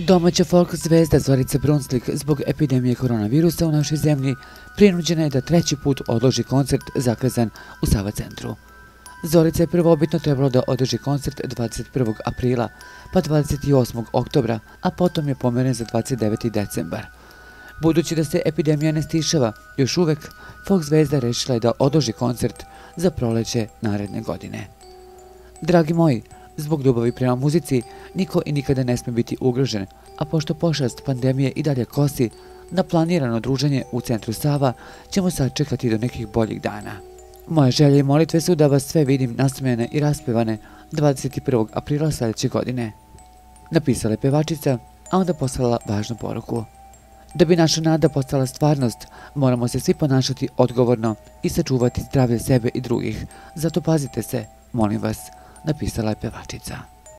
Domaća folk zvezda Zorica Brunslik zbog epidemije koronavirusa u našoj zemlji prinuđena je da treći put odloži koncert zakazan u Sava centru. Zorica je prvobitno trebalo da održi koncert 21. aprila pa 28. oktobra, a potom je pomeren za 29. decembar. Budući da se epidemija ne stišava, još uvek folk zvezda rešila je da odloži koncert za proleće naredne godine. Dragi moji, zbog ljubavi prema muzici, niko i nikada ne sme biti ugrožen, a pošto pošast pandemije i dalje kosi, na planirano druženje u centru Sava ćemo sačekati do nekih boljih dana. Moje želje i molitve su da vas sve vidim nasmejane i raspevane 21. aprila sljedeće godine. Napisala je pevačica, a onda poslala važnu poruku. Da bi naša nada postala stvarnost, moramo se svi ponašati odgovorno i sačuvati zdravlje sebe i drugih. Zato pazite se, molim vas, napisala je pevačica.